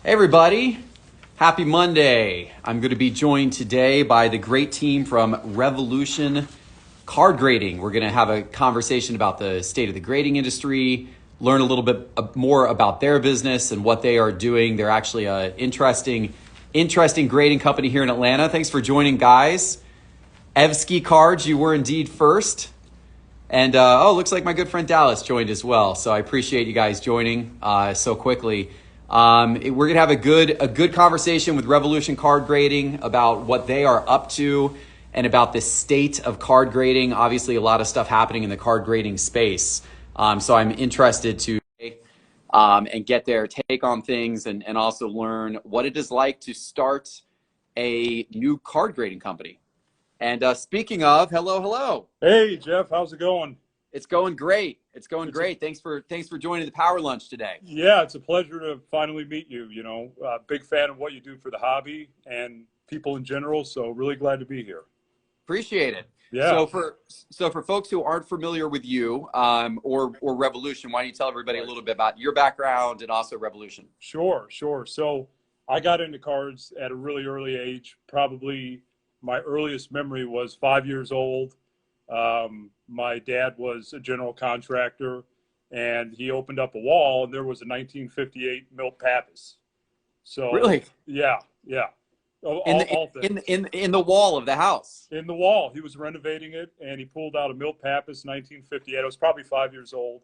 Hey everybody, happy Monday. I'm going to be joined today by the great team from Revolution Card Grading. We're going to have a conversation about the state of the grading industry, learn a little bit more about their business and what they are doing. They're actually an interesting grading company here in Atlanta. Thanks for joining, guys. Evsky Cards, you were indeed first. And looks like my good friend Dallas joined as well. So I appreciate you guys joining so quickly. We're gonna have a good conversation with Revolution Card Grading about what they are up to and about the state of card grading. Obviously, a lot of stuff happening in the card grading space. So I'm interested to and get their take on things and also learn what it is like to start a new card grading company. And speaking of, hello. Hey Jeff, how's it going? It's going great. It's going It's a, great. Thanks for joining the Power Lunch today. yeah, it's a pleasure to finally meet you. Big fan of what you do for the hobby and people in general. So really glad to be here. Appreciate it. Yeah, So for folks who aren't familiar with you or Revolution, why don't you tell everybody a little bit about your background and also Revolution? sure. So I got into cards at a really early age. Probably my earliest memory was 5 years old. My dad was a general contractor, and he opened up a wall, and there was a 1958 Milt Pappas. So Really? yeah, In all the in things. in in the wall of the house. In the wall. He was renovating it, and he pulled out a Milt Pappas 1958. I was probably 5 years old,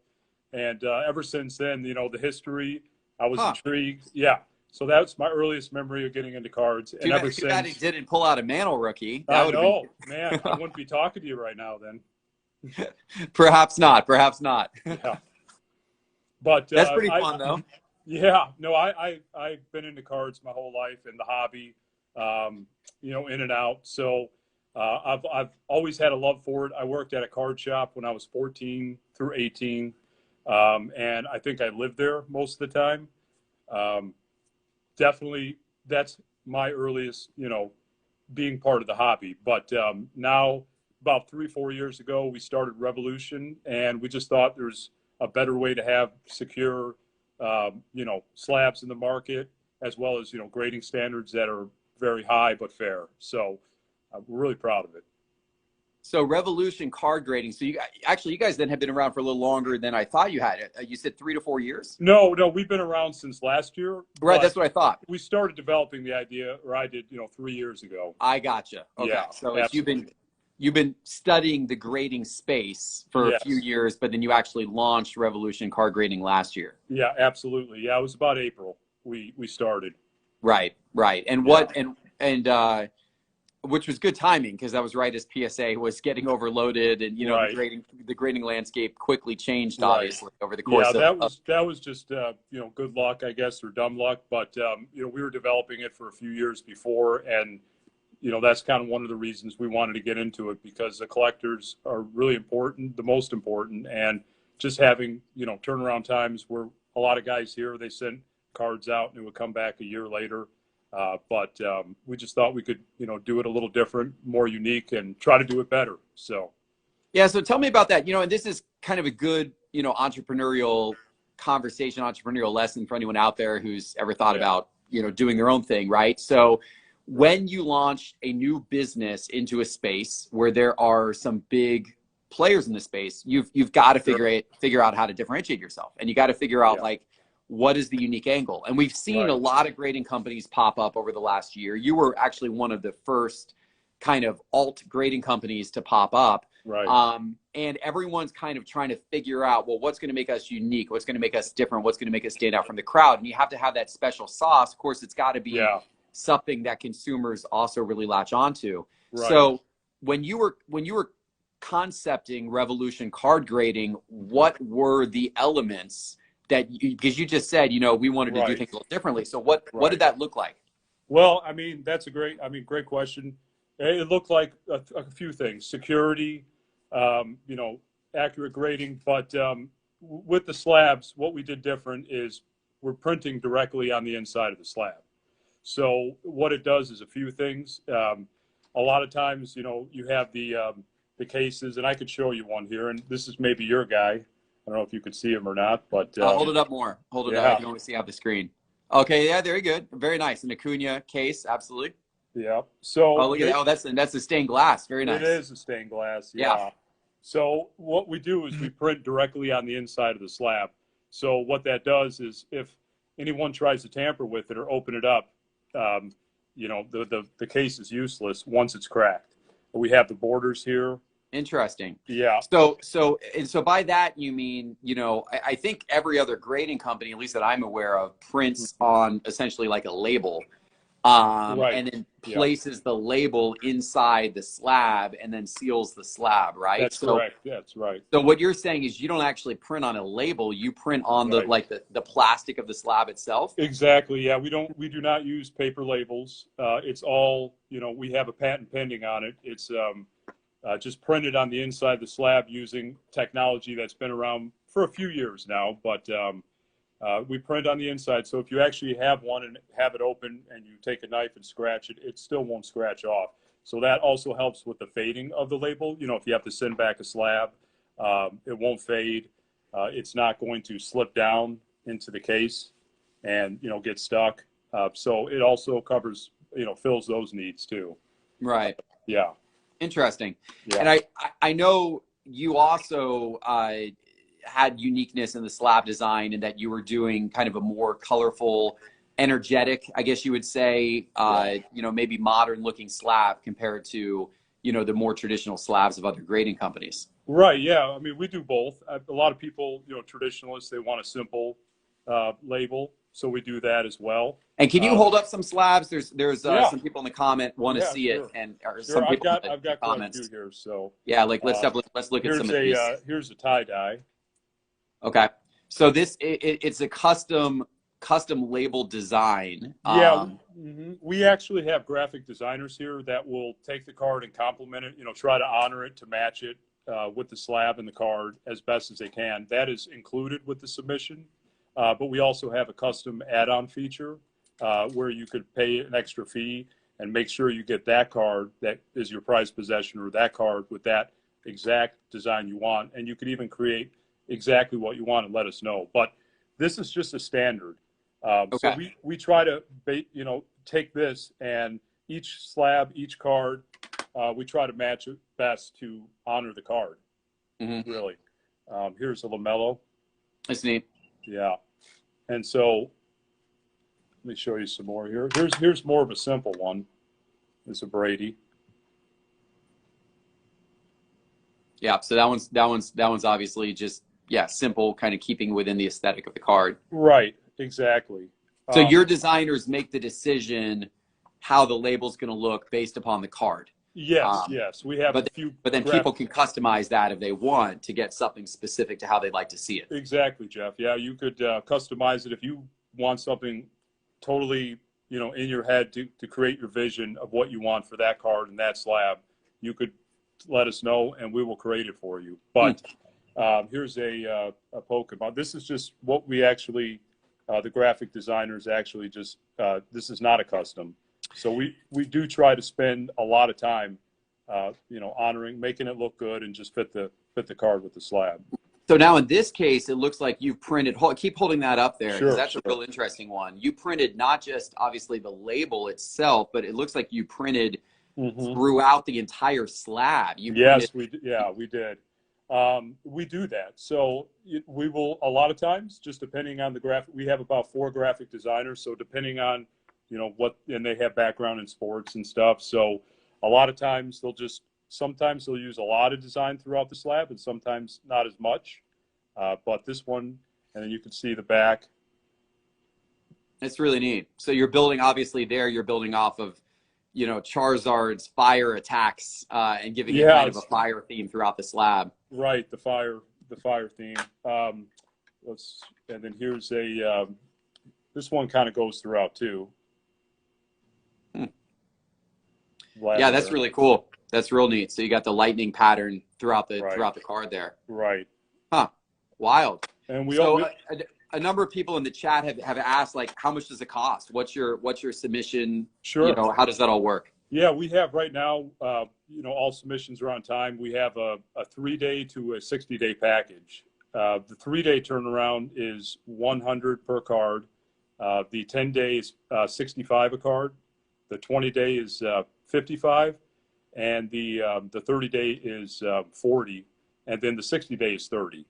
and ever since then, the history, I was Huh. intrigued. Yeah, so that's my earliest memory of getting into cards, and ever Too bad he since, didn't pull out a Mantle rookie. That I would have been know, man, I wouldn't be talking to you right now then. perhaps not. Perhaps not. Yeah, but That's pretty fun though. yeah, no, I've been into cards my whole life and the hobby, in and out. So I've always had a love for it. I worked at a card shop when I was 14 through 18, and I think I lived there most of the time. Um, Definitely, that's my earliest, being part of the hobby. But now, about 3 4 years ago, we started Revolution, and we just thought there's a better way to have secure, slabs in the market, as well as grading standards that are very high but fair. So we're really proud of it. So Revolution Card Grading. So you guys then have been around for a little longer than I thought you had. You said 3 to 4 years. No, we've been around since last year, Right. That's but what I thought. we started developing the idea, or I did, 3 years ago. I gotcha. Okay. Yeah, So absolutely. you've been studying the grading space for a few Yes. years, but then you actually launched Revolution Card Grading last year. Yeah, absolutely. Yeah, it was about April we started. Right. And Yeah, which was good timing because that was right as PSA was getting overloaded, and right, the grading landscape quickly changed right. obviously over the Yeah, course of that was just good luck, I guess, or dumb luck. But we were developing it for a few years before, and that's kind of one of the reasons we wanted to get into it, because the collectors are really important, the most important, and just having turnaround times where a lot of guys here, they sent cards out and it would come back a year later. But we just thought we could do it a little different, more unique, and try to do it better. So Yeah, so tell me about that. And this is kind of a good, entrepreneurial conversation, entrepreneurial lesson for anyone out there who's ever thought yeah, about, doing their own thing, right? So when you launch a new business into a space where there are some big players in the space, you've got to sure, figure out how to differentiate yourself. And you got to figure out yeah, like what is the unique angle. And we've seen a right, lot of grading companies pop up over the last year. You were actually one of the first kind of alt grading companies to pop up. right, And everyone's kind of trying to figure out, well, what's going to make us unique? What's going to make us different? What's going to make us stand out from the crowd? And you have to have that special sauce. Of course, it's got to be yeah, something that consumers also really latch onto. right. So when you were concepting Revolution Card Grading, what were the elements that because you just said, we wanted to do Right, things a little differently. So what did right. that look like? Well, I mean, that's great question. It looked like a few things: security, um, you know, accurate grading. But with the slabs, what we did different is we're printing directly on the inside of the slab. So what it does is a few things. A lot of times, you have the cases, and I could show you one here. And this is maybe your guy. I don't know if you could see him or not, but Hold it up more. Hold it up. I yeah, can only see out the screen. Okay, yeah, very good, very nice. An Acuna case, absolutely. Yeah. Oh, So look at that. Oh, that's the stained glass. Very it nice. is a stained glass. Yeah, Yeah. So what we do is we print directly on the inside of the slab. So what that does is if anyone tries to tamper with it or open it up, um, the case is useless once it's cracked. We have the borders here. interesting. Yeah. So by that you mean, I think every other grading company, at least that I'm aware of, prints on essentially like a label, Right. and then Yeah. places the label inside the slab and then seals the slab, right? That's correct. That's right. So what you're saying is you don't actually print on a label, you print on the Right. like the plastic of the slab itself. Exactly. Yeah, we do not use paper labels. It's all, we have a patent pending on it. It's just printed on the inside of the slab using technology that's been around for a few years now. But we print on the inside, so if you actually have one and have it open and you take a knife and scratch it, it still won't scratch off. So that also helps with the fading of the label. If you have to send back a slab, it won't fade. It's not going to slip down into the case and get stuck. So it also covers, fills those needs too. Right. Yeah, Interesting. And yeah, I know you also had uniqueness in the slab design, and that you were doing kind of a more colorful, energetic, I guess you would say, yeah. maybe modern looking slab compared to, the more traditional slabs of other grading companies. Right. Yeah. I mean, we do both. A lot of people, traditionalists, they want a simple label, so we do that as well. And can you Uh, hold up some slabs? There's yeah, some people in the comment want to yeah, see it, sure, and or sure. some I've people got in I've the got quite a few comments. here. So Yeah, like uh, let's look at some of these. here's a tie dye. Okay, so it's a custom label design. Yeah, we actually have graphic designers here that will take the card and complement it. Try to honor it to match it with the slab and the card as best as they can. That is included with the submission, but we also have a custom add-on feature where you could pay an extra fee and make sure you get that card that is your prized possession, or that card with that exact design you want, and you could even create exactly what you want and let us know. But this is just a standard. So Okay. we try to take this, and each slab, each card, we try to match it best to honor the card. Hmm. Really, here's a Lamello. That's neat. Yeah, and so let me show you some more here. Here's more of a simple one. It's a Brady. Yeah. So that one's obviously just, yeah, simple, kind of keeping within the aesthetic of the card. Right, exactly. So your designers make the decision how the label's going to look based upon the card. Yes, Um, yes. We have a but few but then people graphic. can customize that if they want to get something specific to how they'd like to see it. Exactly, Jeff. Yeah, you could customize it if you want something totally, in your head to create your vision of what you want for that card and that slab. You could let us know, and we will create it for you. But here's a Pokemon. This is just what we actually, the graphic designers actually just. This is not a custom, so we do try to spend a lot of time, honoring, making it look good, and just fit the card with the slab. So now in this case, it looks like you've printed, keep holding that up there, because Sure, that's a sure. real interesting one. You printed not just obviously the label itself, but it looks like you printed Hmm. throughout the entire slab. You printed. Yes, we did. We do that. So we will, a lot of times, just depending on the graphic, we have about 4 graphic designers. So depending on, what, and they have background in sports and stuff. So a lot of times sometimes they'll use a lot of design throughout the slab, and sometimes not as much. But this one, and then you can see the back. It's really neat. So you're building, obviously there, you're building off of, Charizard's fire attacks, and giving it Yeah, kind of a fire theme throughout the slab. right. The fire theme. And then here's this one kind of goes throughout too. Hmm. Yeah, that's Lavender. really cool. That's real neat. So you got the lightning pattern throughout the Right, card there. right. Huh. Wild. And So a number of people in the chat have asked, like, how much does it cost? What's your submission? sure. How does that all work? Yeah, we have right now, all submissions are on time. We have a 3-day to a 60-day package. The 3-day turnaround is 100 per card, The 10-day is 65 a card. The 20-day is 55, and the 30-day is 40, and then the 60-day is 30.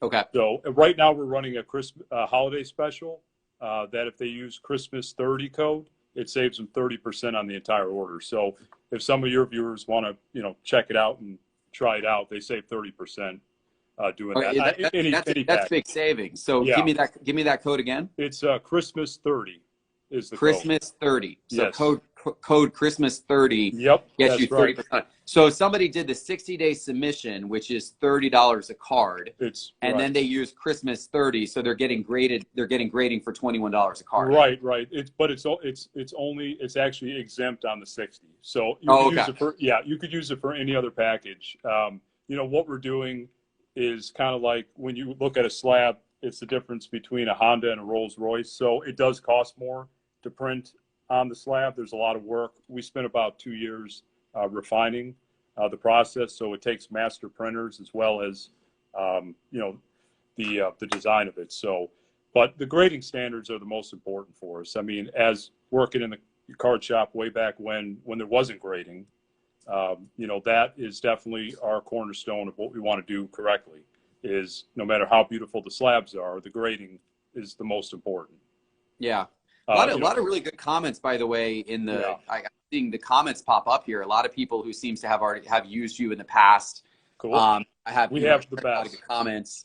Okay. So right now we're running a Christmas holiday special that if they use Christmas 30 code, it saves them 30% on the entire order. So if some of your viewers want to, check it out and try it out, they save 30% doing Okay, that. Any that's pack. big savings. So Yeah. give me that code again. It's Christmas 30 is the code. Christmas 30. So Yes. code Christmas 30 Yep, gets you that's right. 30%. So if somebody did the 60-day submission, which is $30 a card, and right. then they use Christmas 30, so they're getting grading for $21 a card. Right. It's actually exempt on the 60. So you could use it for, you could use it for any other package. What we're doing is kind of like when you look at a slab, it's the difference between a Honda and a Rolls Royce. So it does cost more to print on the slab. There's a lot of work. We spent about 2 years refining the process. So it takes master printers as well as, the design of it. So, but the grading standards are the most important for us. I mean, as working in the card shop way back when there wasn't grading, that is definitely our cornerstone of what we want to do correctly. Is no matter how beautiful the slabs are, the grading is the most important. Yeah. A lot of really good comments, by the way, I'm seeing the comments pop up here. A lot of people who seems to have used you in the past. Cool. We have the best. A lot of good comments.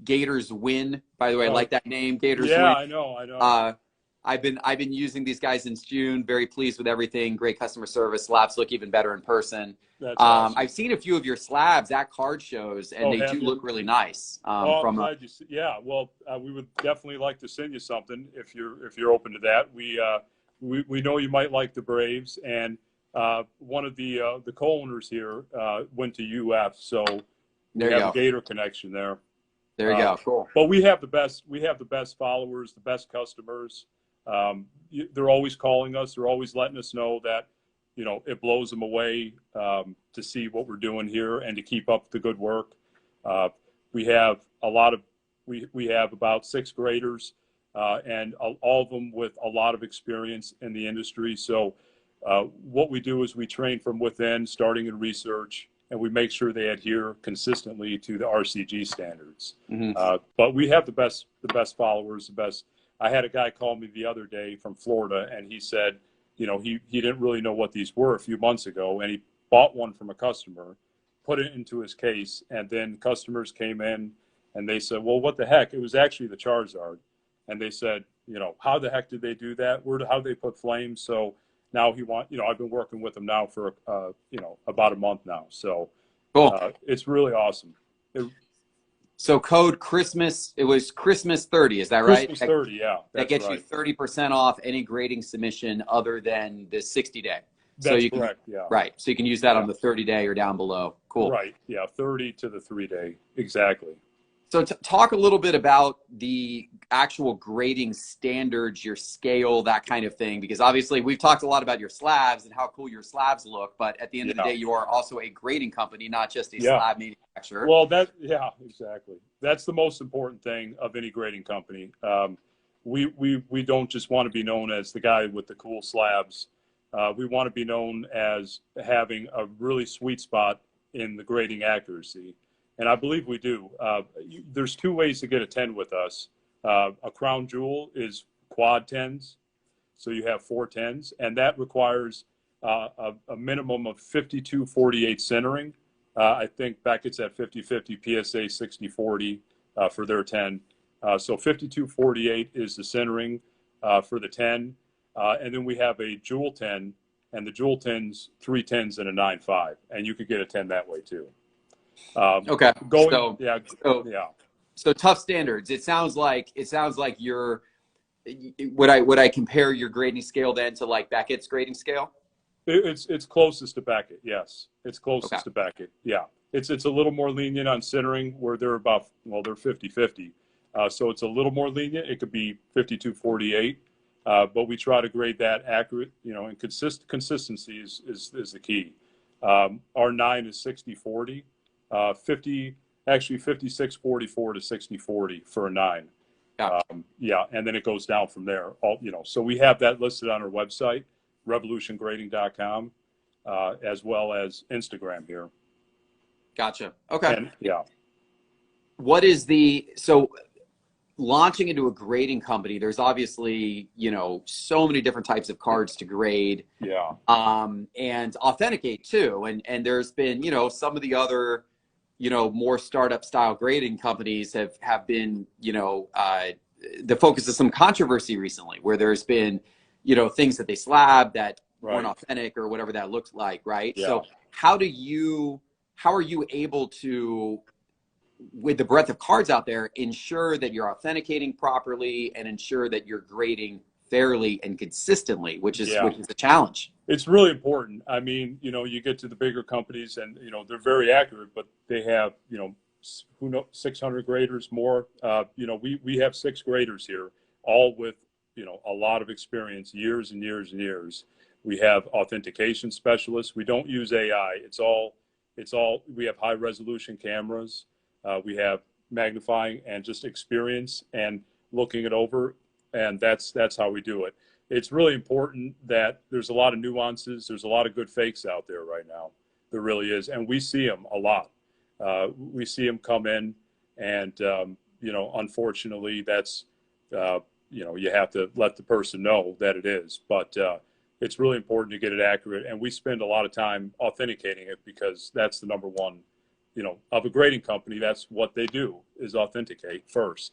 Gators Win, by the way, I like that name. Gators Win. Yeah, I know. I've been using these guys since June. Very pleased with everything. Great customer service. Slabs look even better in person. That's awesome. I've seen a few of your slabs at card shows, and they do look really nice. I'm glad you see. Yeah, well, we would definitely like to send you something if you're open to that. We know you might like the Braves, and one of the co-owners here went to UF, so we have a Gator connection there. There you go. Cool. But we have the best followers, the best customers. They're always calling us. They're always letting us know that, it blows them away to see what we're doing here and to keep up the good work. We have we have about 6 graders and all of them with a lot of experience in the industry. So what we do is we train from within, starting in research, and we make sure they adhere consistently to the RCG standards. Mm-hmm. But we have the best followers, the best. I had a guy call me the other day from Florida, and he said, he didn't really know what these were a few months ago, and he bought one from a customer, put it into his case, and then customers came in and they said, well, what the heck? It was actually the Charizard. And they said, how the heck did they do that? How did they put flames? So now I've been working with him now for, about a month now. So cool. It's really awesome. So code Christmas, it was Christmas 30, is that right? Christmas 30, yeah. That gets you 30% off any grading submission other than the 60-day. That's correct, yeah. Right, so you can use that on the 30-day or down below. Cool. Right, yeah, 30 to the 3-day, exactly. So talk a little bit about the actual grading standards, your scale, that kind of thing, because obviously we've talked a lot about your slabs and how cool your slabs look, but at the end of the day, you are also a grading company, not just a slab manufacturer. Well, exactly. That's the most important thing of any grading company. We don't just want to be known as the guy with the cool slabs. We want to be known as having a really sweet spot in the grading accuracy. And I believe we do. There's 2 ways to get a 10 with us. A crown jewel is quad 10s. So you have 4 10s, and that requires a minimum of 52-48 centering. I think Beckett's at 50-50, PSA 60-40 for their 10. So 52-48 is the centering for the 10. And then we have a jewel 10, and the jewel 10's 3 10s and a 9.5, and you could get a 10 that way too. Okay. So tough standards. It sounds like you're. Would I compare your grading scale then to like Beckett's grading scale? It's closest to Beckett. Yes, it's closest to Beckett. Yeah, it's a little more lenient on centering, where they're they're 50-50. So it's a little more lenient. It could be 52-48, but we try to grade that accurate. And consistency is the key. Our 9 is 60-40. 56-44 to 60-40 for a 9. Yeah. Yeah, and then it goes down from there. So we have that listed on our website, revolutiongrading.com, as well as Instagram here. Gotcha. Okay. And yeah, What is so launching into a grading company? There's obviously, so many different types of cards to grade, yeah, and authenticate too. And there's been, some of the other, more startup style grading companies have been, the focus of some controversy recently where there's been, things that they slab that weren't right, authentic or whatever that looks like. Right. yeah. So how are you able to, with the breadth of cards out there, ensure that you're authenticating properly and ensure that you're grading fairly and consistently, which is a challenge. It's really important. I mean, you get to the bigger companies and, they're very accurate, but they have, who knows, 600 graders more. We have 6 graders here, all with, a lot of experience, years and years and years. We have authentication specialists. We don't use AI. We have high resolution cameras. We have magnifying and just experience and looking it over. And that's how we do it. It's really important that there's a lot of nuances. There's a lot of good fakes out there right now. There really is. And we see them a lot. We see them come in and, unfortunately that's, you have to let the person know that it is, but it's really important to get it accurate. And we spend a lot of time authenticating it because that's the number one, of a grading company. That's what they do, is authenticate first.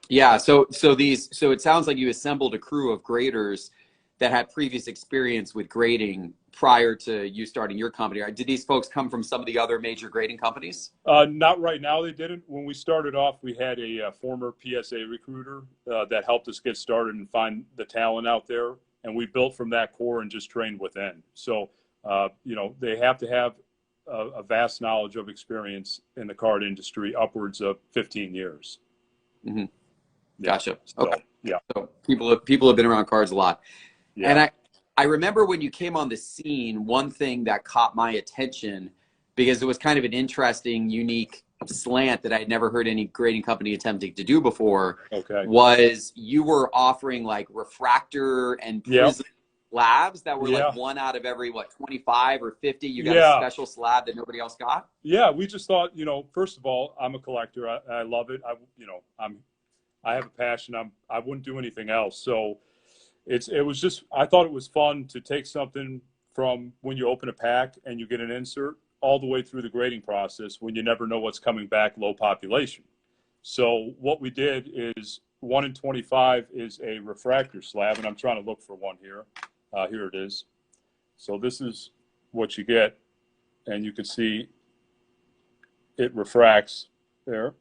Yeah. So it sounds like you assembled a crew of graders that had previous experience with grading prior to you starting your company. Did these folks come from some of the other major grading companies? Not right now. They didn't. When we started off, we had a former PSA recruiter that helped us get started and find the talent out there. And we built from that core and just trained within. So, they have to have a vast knowledge of experience in the card industry, upwards of 15 years. Mm-hmm. Yeah. Gotcha. So, okay. Yeah. So people have been around cards a lot. Yeah. And I remember when you came on the scene, one thing that caught my attention, because it was kind of an interesting, unique slant that I had never heard any grading company attempting to do before, Okay. was you were offering like refractor and prism slabs that were like one out of every 25 or 50. You got a special slab that nobody else got. Yeah, we just thought, first of all, I'm a collector. I love it. I have a passion. I wouldn't do anything else. So I thought it was fun to take something from when you open a pack and you get an insert all the way through the grading process when you never know what's coming back, low population. So what we did is 1 in 25 is a refractor slab, and I'm trying to look for one here. Here it is. So this is what you get, and you can see it refracts there.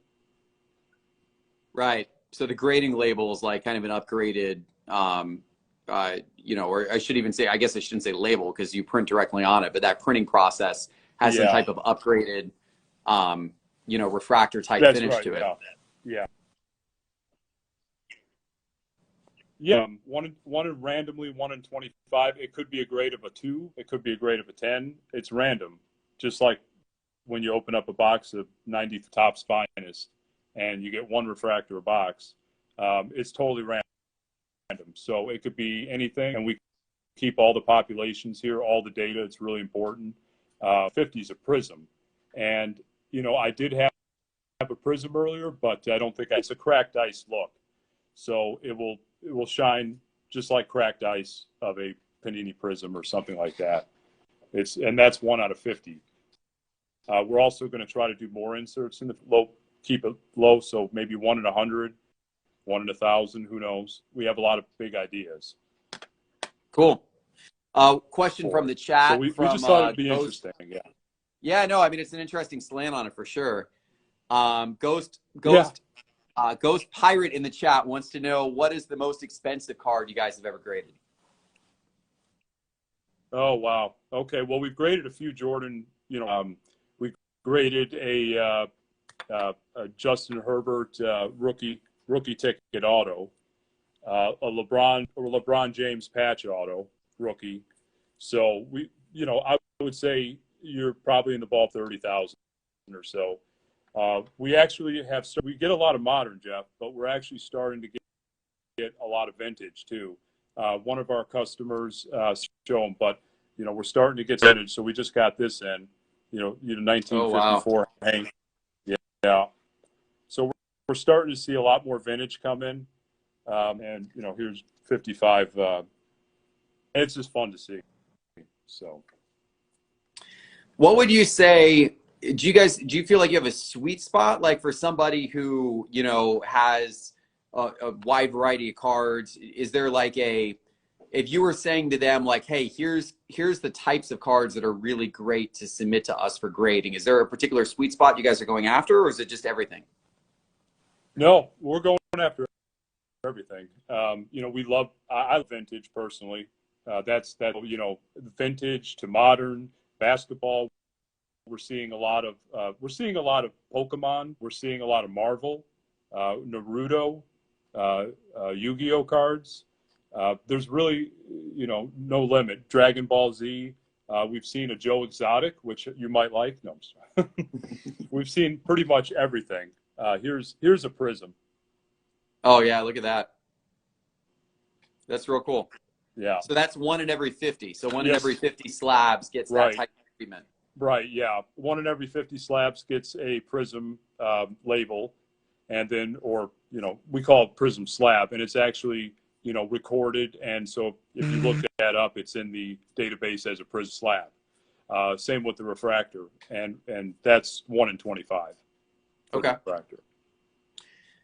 Right. So the grading label is like kind of an upgraded, or I should even say, I guess I shouldn't say label because you print directly on it, but that printing process has some type of upgraded, refractor type finish to it. Yeah. Yeah. One randomly, 1 in 25. It could be a grade of a 2. It could be a grade of a 10. It's random. Just like when you open up a box of 90 Topps Finest and you get 1 refractor a box, it's totally random. So it could be anything. And we keep all the populations here, all the data. It's really important. 50 is a prism. And, I did have a prism earlier, but I don't think it's a cracked ice look. So it will shine just like cracked ice of a Panini prism or something like that. And that's 1 out of 50. We're also going to try to do more inserts in the low, keep it low. So maybe 1 in 100, 1 in 1,000, who knows? We have a lot of big ideas. Cool. Question from the chat. So we just thought it'd be interesting. Yeah. Yeah, no, I mean, it's an interesting slant on it for sure. Ghost Pirate in the chat wants to know, what is the most expensive card you guys have ever graded? Oh, wow. Okay. Well, we've graded a few Jordan, we graded a Justin Herbert rookie ticket auto, a LeBron James patch auto rookie. So I would say you're probably in the ball 30,000 or so. We actually have, we get a lot of modern, Jeff, but we're actually starting to get a lot of vintage too. One of our customers show them, but we're starting to get vintage. So we just got this in, Oh, wow. 1954 Hank. Yeah. So we're starting to see a lot more vintage come in. And here's 55. It's just fun to see. So What would you say? Do you feel like you have a sweet spot, like for somebody who, has a wide variety of cards? Is there like if you were saying to them like, hey, here's the types of cards that are really great to submit to us for grading, is there a particular sweet spot you guys are going after, or is it just everything? no, we're going after everything. I love vintage personally. That's vintage to modern basketball. We're seeing a lot of Pokemon. We're seeing a lot of Marvel, Naruto, Yu-Gi-Oh cards. There's really no limit. Dragon Ball Z. We've seen a Joe Exotic, which you might like. No, I'm sorry. We've seen pretty much everything. Here's a Prism. Oh yeah, look at that. That's real cool. Yeah. So that's 1 in every 50. So one in Yes. every 50 slabs gets that Right. type of treatment. Right. Yeah. 1 in every 50 slabs gets a Prism label, and then, we call it Prism slab, and it's actually, recorded. And so if you look that up, it's in the database as a Prism slab. Same with the refractor, and that's 1 in 25. For Okay. the refractor.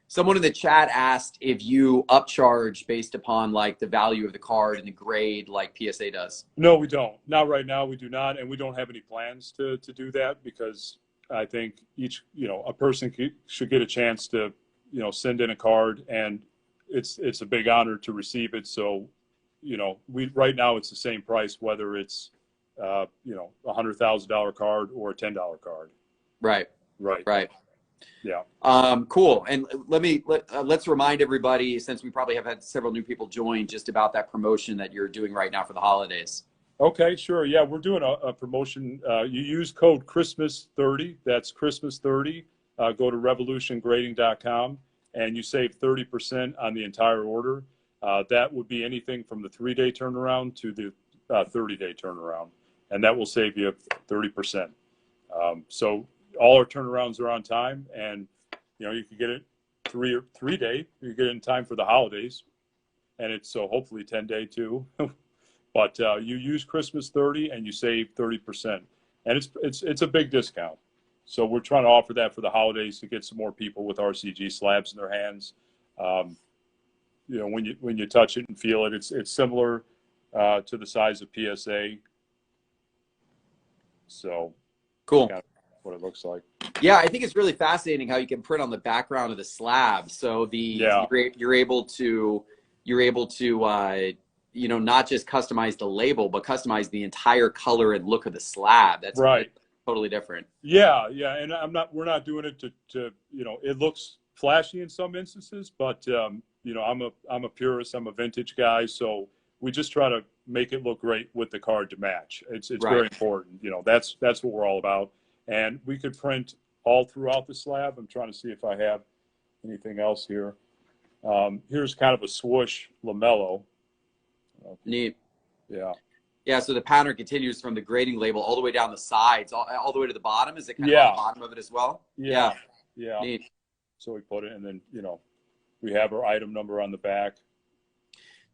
Someone in the chat asked if you upcharge based upon like the value of the card and the grade like PSA does. No, we don't. Not right now. We do not, and we don't have any plans to do that, because I think a person should get a chance to, send in a card, and it's a big honor to receive it. So, right now it's the same price whether it's $100,000 card or a $10 card. Right. Right. Right. Yeah. Cool. And let's remind everybody, since we probably have had several new people join, just about that promotion that you're doing right now for the holidays. Okay, sure. Yeah, we're doing a promotion. You use code Christmas30. That's Christmas30. Go to revolutiongrading.com and you save 30% on the entire order. That would be anything from the 3-day turnaround to the 30-day turnaround, and that will save you 30%. So all our turnarounds are on time, and you can get it 3-day. You get it in time for the holidays, and it's hopefully 10-day too. But you use Christmas30 and you save 30%, and it's a big discount. So we're trying to offer that for the holidays to get some more people with RCG slabs in their hands. When you touch it and feel it, it's similar to the size of PSA. So cool. Kind of what it looks like. Yeah, I think it's really fascinating how you can print on the background of the slab. So you're able to not just customize the label, but customize the entire color and look of the slab. That's right. Totally different. Yeah, and we're not doing it to it looks flashy in some instances, but I'm a purist, I'm a vintage guy, so we just try to make it look great with the card to match. It's right. Very important. That's what we're all about. And we could print all throughout the slab. I'm trying to see if I have anything else here. Here's kind of a swoosh LaMelo. Neat. Yeah. Yeah, so the pattern continues from the grading label all the way down the sides, all the way to the bottom. Is it kind of on the bottom of it as well? Yeah. Neat. So we put it, and then, we have our item number on the back.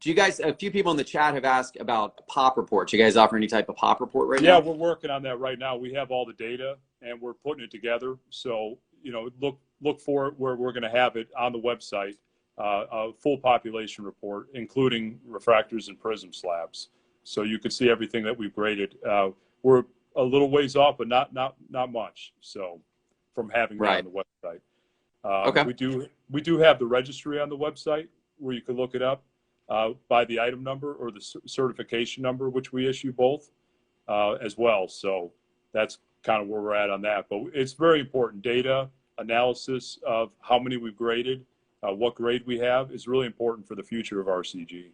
Do you guys, a few people in the chat have asked about pop reports. You guys offer any type of pop report right now? Yeah, we're working on that right now. We have all the data, and we're putting it together. So, look for it where we're going to have it on the website, a full population report, including refractors and prism slabs. So you can see everything that we've graded. We're a little ways off, but not much. So from having that on the website. Okay. We do have the registry on the website where you can look it up by the item number or the certification number, which we issue both as well. So that's kind of where we're at on that. But it's very important. Data analysis of how many we've graded, what grade we have is really important for the future of RCG,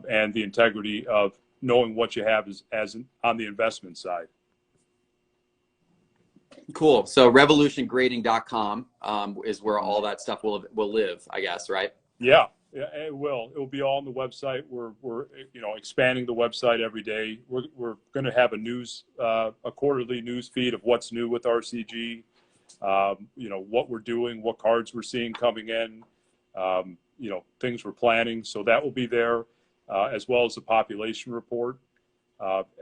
and the integrity of knowing what you have as on the investment side. Cool. So revolutiongrading.com is where all that stuff will live, I guess, right? Yeah, yeah, it will. It will be all on the website. We're expanding the website every day. We're going to have a quarterly news feed of what's new with RCG. What we're doing, what cards we're seeing coming in, things we're planning. So that will be there, as well as the population report,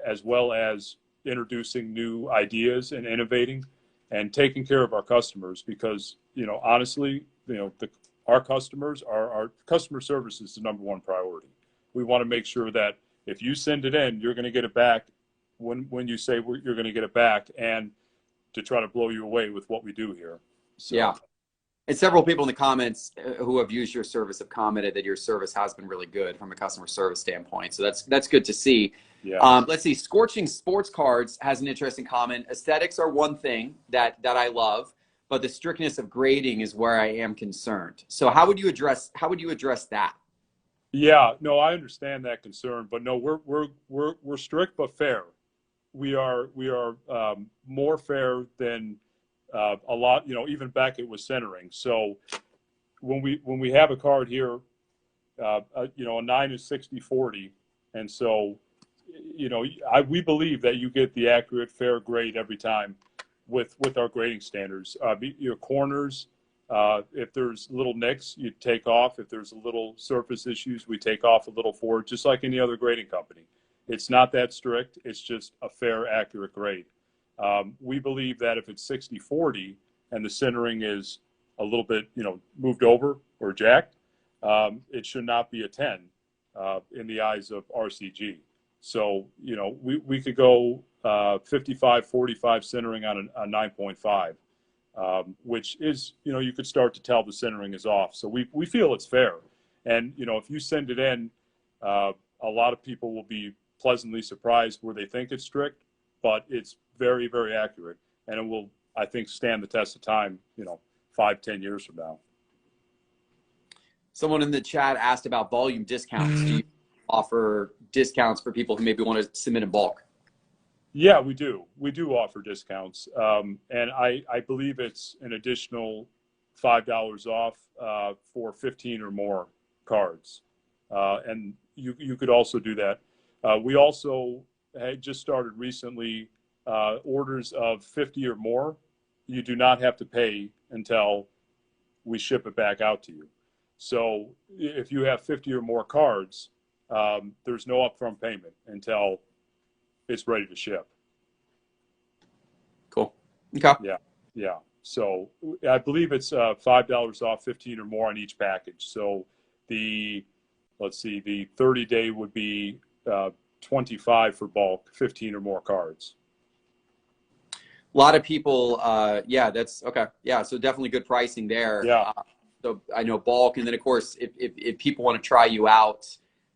as well as introducing new ideas and innovating and taking care of our customers because, honestly, our customers, our customer service is the number one priority. We want to make sure that if you send it in, you're going to get it back when you say you're going to get it back, and to try to blow you away with what we do here. So. Yeah. And several people in the comments who have used your service have commented that your service has been really good from a customer service standpoint. So that's good to see. Yeah. Let's see. Scorching Sports Cards has an interesting comment. Aesthetics are one thing that I love, but the strictness of grading is where I am concerned. So how would you address that? Yeah, no, I understand that concern, but no, we're strict but fair. We are more fair than a lot. Even Beckett was centering. So when we have a card here, a 9 is 60/40, and so we believe that you get the accurate, fair grade every time with our grading standards. Your corners, if there's little nicks, you take off. If there's a little surface issues, we take off a little forward, just like any other grading company. It's not that strict. It's just a fair, accurate grade. We believe that if it's 60/40 and the centering is a little bit, moved over or jacked, it should not be a 10 in the eyes of RCG. So, we could go 55/45 centering on a 9.5, which is, you could start to tell the centering is off. So we feel it's fair. And, if you send it in, a lot of people will be pleasantly surprised where they think it's strict, but it's very, very accurate. And it will, I think, stand the test of time, 5-10 years from now. Someone in the chat asked about volume discounts. Do you offer discounts for people who maybe want to submit in bulk? Yeah, we do. We do offer discounts. And I believe it's an additional $5 off for 15 or more cards. And you could also do that. We also had just started recently orders of 50 or more. You do not have to pay until we ship it back out to you. So if you have 50 or more cards, there's no upfront payment until it's ready to ship. Cool. Okay. Yeah. So I believe it's $5 off 15 or more on each package. So the 30-day would be 25 for bulk, 15 or more cards. A lot of people, that's okay. Yeah, so definitely good pricing there. Yeah. So I know bulk, and then of course, if people want to try you out,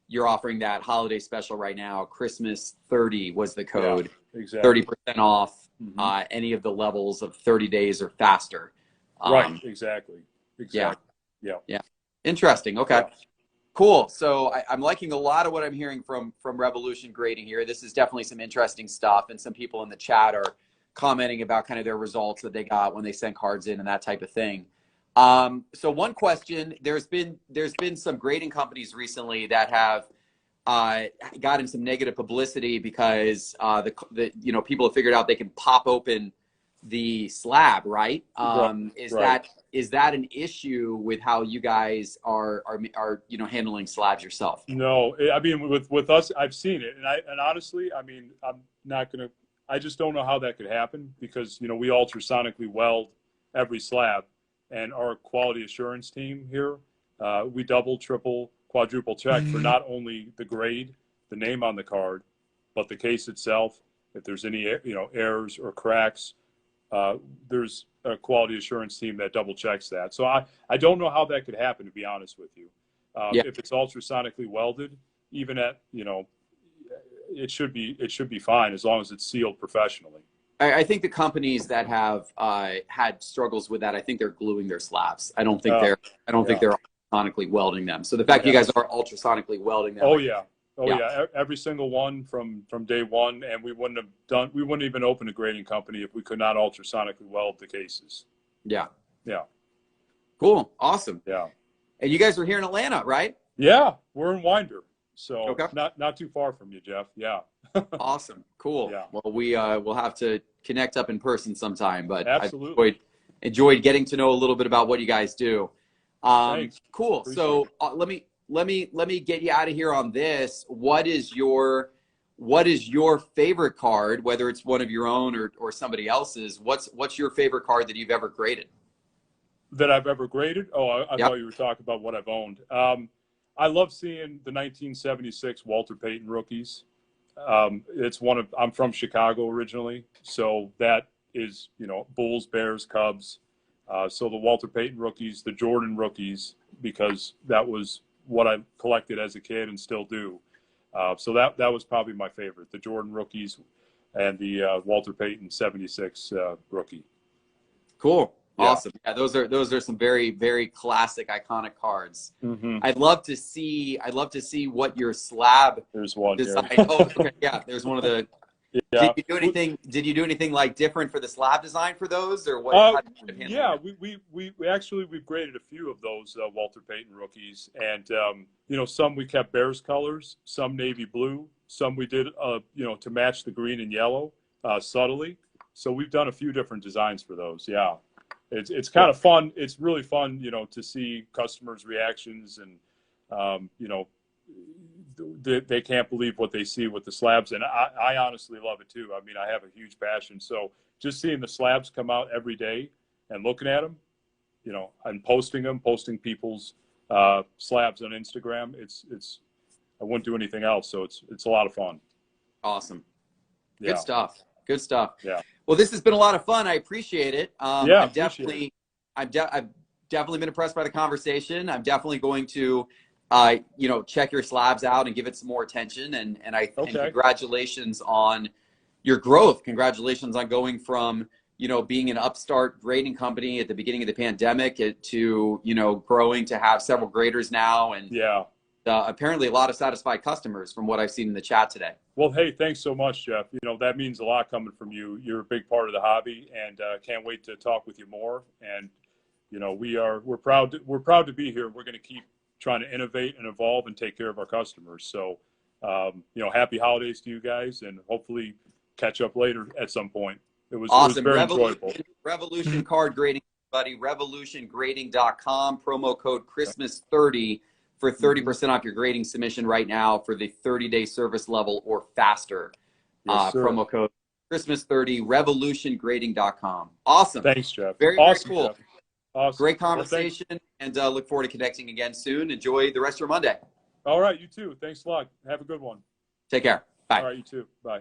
you're offering that holiday special right now. Christmas 30 was the code. Yeah, exactly. 30% off any of the levels of 30 days or faster. Right. Exactly. Yeah. Yeah. Interesting. Okay. Yeah. Cool. So I'm liking a lot of what I'm hearing from Revolution Grading here. This is definitely some interesting stuff, and some people in the chat are commenting about kind of their results that they got when they sent cards in and that type of thing. So one question, there's been some grading companies recently that have gotten some negative publicity because people have figured out they can pop open the slab, right? Is that an issue with how you guys are handling slabs yourself? No, I mean with us, I've seen it, and honestly, I mean, I just don't know how that could happen because we ultrasonically weld every slab, and our quality assurance team here, we double, triple, quadruple check for not only the grade, the name on the card, but the case itself. If there's any errors or cracks, there's a quality assurance team that double checks that. So I don't know how that could happen, to be honest with you. If it's ultrasonically welded, even at it should be fine as long as it's sealed professionally. I think the companies that have had struggles with that, I think they're gluing their slabs. I don't think they're ultrasonically welding them. So the fact you guys are ultrasonically welding them, Oh Yeah. yeah, every single one from day one, and we wouldn't even open a grading company if we could not ultrasonically weld the cases. Yeah. Yeah, Cool. Awesome. yeah, And you guys are here in Atlanta, right? yeah. We're in Winder, so Okay. not too far from you, Jeff. Yeah, Awesome. Cool. yeah, Well, we will have to connect up in person sometime, but absolutely. I've enjoyed getting to know a little bit about what you guys do. Thanks. Cool. Appreciate So it. let me get you out of here on this. What is your favorite card, whether it's one of your own or somebody else's? What's your favorite card that you've ever graded? That I've ever graded? Oh, I Yep. thought you were talking about what I've owned. I love seeing the 1976 Walter Payton rookies. I'm from Chicago originally, so that is, Bulls, Bears, Cubs. So the Walter Payton rookies, the Jordan rookies, because that was what I collected as a kid and still do. So that was probably my favorite, the Jordan rookies and the Walter Payton 76 rookie. Cool. Yeah. Awesome. Yeah, those are some very, very classic, iconic cards. Mm-hmm. I'd love to see what your slab There's one here. design. Oh, okay. Yeah, there's one of the. Yeah. Did you do anything like different for the slab design for those, or what? how did you handle Yeah, it? we've graded a few of those Walter Payton rookies, and some we kept Bears colors, some navy blue, some we did to match the green and yellow subtly. So we've done a few different designs for those. Yeah, it's kind of fun. It's really fun, to see customers' reactions and they can't believe what they see with the slabs, and I honestly love it too. I mean, I have a huge passion, so just seeing the slabs come out every day and looking at them, and posting people's slabs on Instagram. It's I wouldn't do anything else, so it's a lot of fun. Awesome. Yeah. Good stuff. Good stuff. Yeah. Well, this has been a lot of fun. I appreciate it. Yeah, I've definitely been impressed by the conversation. I'm definitely going to, check your slabs out and give it some more attention. And congratulations on your growth. Congratulations on going from, being an upstart grading company at the beginning of the pandemic to, growing to have several graders now. And Yeah. Apparently a lot of satisfied customers from what I've seen in the chat today. Well, hey, thanks so much, Jeff. That means a lot coming from you. You're a big part of the hobby, and can't wait to talk with you more. And we're proud to be here. We're going to keep trying to innovate and evolve and take care of our customers. So, happy holidays to you guys, and hopefully catch up later at some point. It was Awesome. very enjoyable. Revolution Card Grading, buddy. RevolutionGrading.com. Promo code Christmas30 for 30% off your grading submission right now for the 30-day service level or faster. Yes, sir. Promo code Christmas30. RevolutionGrading.com. Awesome. Thanks, Jeff. Very, awesome, very cool. Jeff. Awesome. Great conversation, and look forward to connecting again soon. Enjoy the rest of your Monday. All right, you too. Thanks a lot. Have a good one. Take care. Bye. All right, you too. Bye.